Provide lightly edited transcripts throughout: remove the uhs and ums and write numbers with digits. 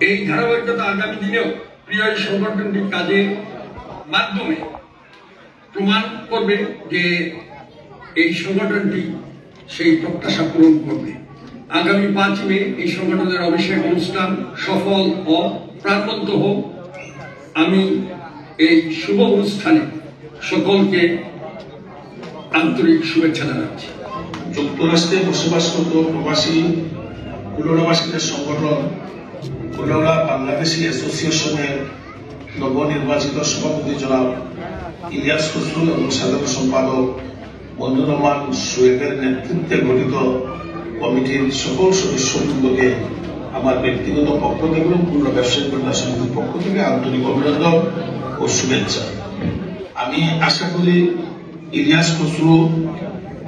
এই ধারাবাহিকতা আগামী দিনেও প্রিয় সংগঠনটির কাজের মাধ্যমে প্রমাণ করবে যে এই সংগঠনটি সেই প্রত্যাশা পূরণ করবে। আগামী 5 মে এই সংগঠনের অভিষেক অনুষ্ঠান সফল ও প্রাণবন্ত হোক। আমি এই শুভ অনুষ্ঠানে সকলকে আন্তরিক শুভেচ্ছা জানাচ্ছি। যুক্তরাষ্ট্রে বসবাসরত প্রবাসী কুলাউড়াবাসীদের সংগঠন কুলাউড়া বাংলাদেশি অ্যাসোসিয়েশনের নবনির্বাচিত সভাপতি জনাব ইলিয়াস খসরু এবং সাধারণ সম্পাদক মঞ্জুর রহমান সোয়েবের নেতৃত্বে গঠিত কমিটির সকল সদস্যবৃন্দকে আমার ব্যক্তিগত পক্ষ থেকে এবং পূর্ণ ব্যবসায়িক কল্যাণ সমিতির পক্ষ থেকে আন্তরিক অভিনন্দন ও শুভেচ্ছা। আমি আশা করি ইলিয়াস খসরু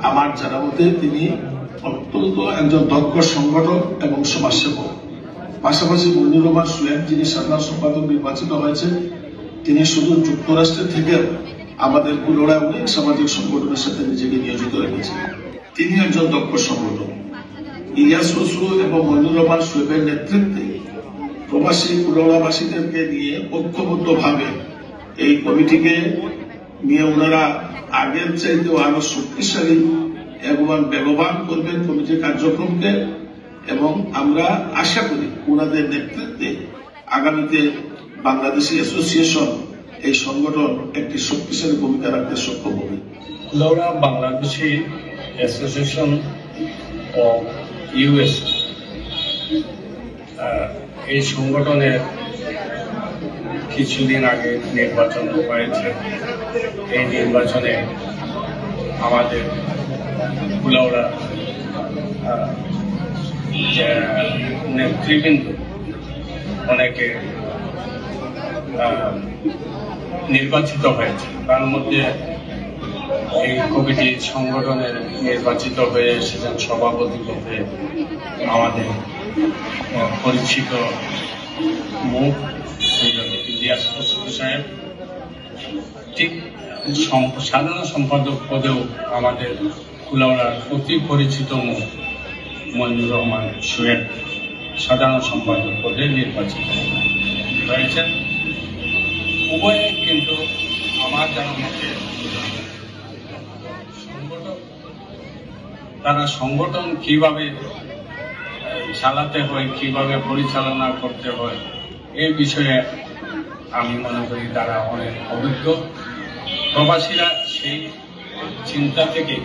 আমার জানা মতে তিনি অত্যন্ত একজন দক্ষ সংগঠক এবং সমাজসেবক। পাশাপাশি মঞ্জুর রহমান সোয়েব যিনি সাধারণ সম্পাদক নির্বাচিত হয়েছে, তিনি শুধু যুক্তরাষ্ট্রের থেকে আমাদের কুলাউড়ায় অনেক সামাজিক সংগঠনের সাথে নিজেকে নিয়োজিত রেখেছেন। তিনি একজন দক্ষ সংগঠক। ইলিয়াস খসরু এবং মঞ্জুর রহমান সোয়েবের নেতৃত্বে প্রবাসী কুলাউড়াবাসীদেরকে নিয়ে ঐক্যবদ্ধভাবে এই কমিটিকে নিয়ে ওনারা আগের চাইতেও আরো শক্তিশালী এবং বেগবান করবেন কমিটির কার্যক্রমকে, এবং আমরা আশা করি ওনাদের নেতৃত্বে আগামীতে বাংলাদেশি অ্যাসোসিয়েশন এই সংগঠন একটি শক্তিশালী ভূমিকা রাখতে সক্ষম হবে। Kulaura Bangladeshi association of US এই সংগঠনের কিছুদিন আগে নির্বাচন হয়েছে। এই নির্বাচনে আমাদের কুলাউড়া নেতৃবৃন্দ অনেকে নির্বাচিত হয়েছে। তার মধ্যে এই কমিটি সংগঠনের নির্বাচিত হয়ে এসেছেন সভাপতি পদে আমাদের পরিচিত মুখ ইলিয়াস খসরু সাহেব। ঠিক সাধারণ সম্পাদক পদেও আমাদের কুলাউড়ার অতি পরিচিত মুখ মঞ্জুর রহমান সোয়েব সাধারণ সম্পাদক পদে নির্বাচিত হয়েছেন। উভয়ে কিন্তু আমার জানা মতে তারা সংগঠন কিভাবে চালাতে হয়, কিভাবে পরিচালনা করতে হয়, এই বিষয়ে আমি মনে করি তারা অনেক অভিজ্ঞ। প্রবাসীরা সেই চিন্তা থেকে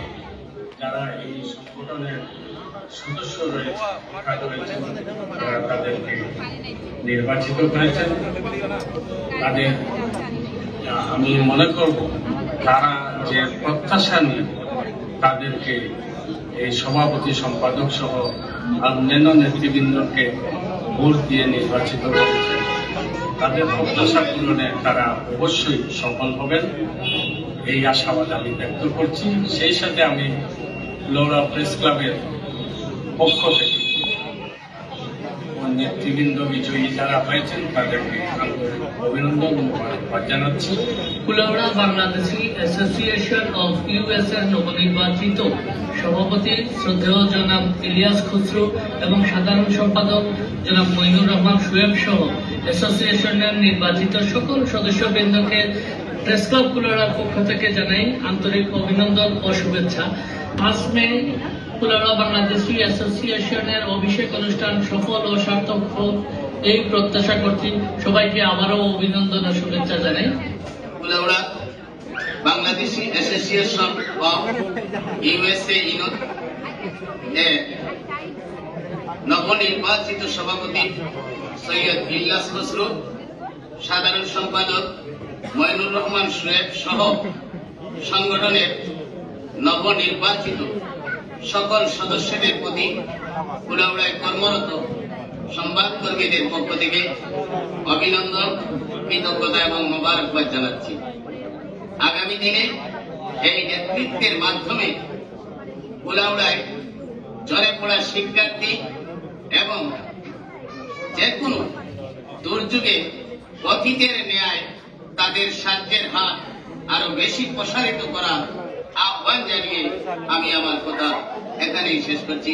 যারা এই সংগঠনের সদস্য রয়েছে তারা তাদেরকে নির্বাচিত করেছেন। তাদের আমি মনে করব তারা যে প্রত্যাশা নিয়ে তাদেরকে এই সভাপতি সম্পাদক সহ অন্যান্য নেতৃবৃন্দকে ভোট দিয়ে নির্বাচিত করেছে, তাদের প্রত্যাশা পূরণে তারা অবশ্যই সফল হবেন এই আশাবাদ আমি ব্যক্ত করছি। সেই সাথে আমি কুলাউড়া প্রেস ক্লাবের পক্ষ থেকে নেতৃবৃন্দ বিজয়ী যারা হয়েছেন তাদেরকে অভিনন্দন জানাচ্ছি। Kulaura Bangladeshi association of US এর নবনির্বাচিত সভাপতি শ্রদ্ধেয় জনাব ইলিয়াস খসরু এবং সাধারণ সম্পাদক জনাব মইনুর রহমান সোয়েব সহ অ্যাসোসিয়েশনের নির্বাচিত সকল সদস্যবৃন্দকে প্রেস ক্লাব কুলাউড়ার পক্ষ থেকে জানাই আন্তরিক অভিনন্দন ও শুভেচ্ছা। 5 মে কুলাউড়া বাংলাদেশি অ্যাসোসিয়েশনের অভিষেক অনুষ্ঠান সফল ও সার্থক হোক এই প্রত্যাশা করছি। সবাইকে আবারও অভিনন্দন ও শুভেচ্ছা জানাই। Kulaura Bangladeshi association of USA নবনির্বাচিত সভাপতি সৈয়দ ইলিয়াস খসরু, সাধারণ সম্পাদক মইনুর রহমান সোয়েব সহ সংগঠনের নবনির্বাচিত সকল সদস্যদের প্রতি কুলাউড়ায় কর্মরত সংবাদকর্মীদের পক্ষ থেকে অভিনন্দন, কৃতজ্ঞতা এবং মোবারকবাদ জানাচ্ছি। আগামী দিনে এই নেতৃত্বের মাধ্যমে কুলাউড়ায় ঝরে পড়া শিক্ষার্থী এবং যে কোনো দুর্যোগে অতীতের ন্যায় তাদের সাহায্যের হাত আরো বেশি প্রসারিত করার আহ্বান জানিয়ে আমি আমার কথা এখানেই শেষ করছি।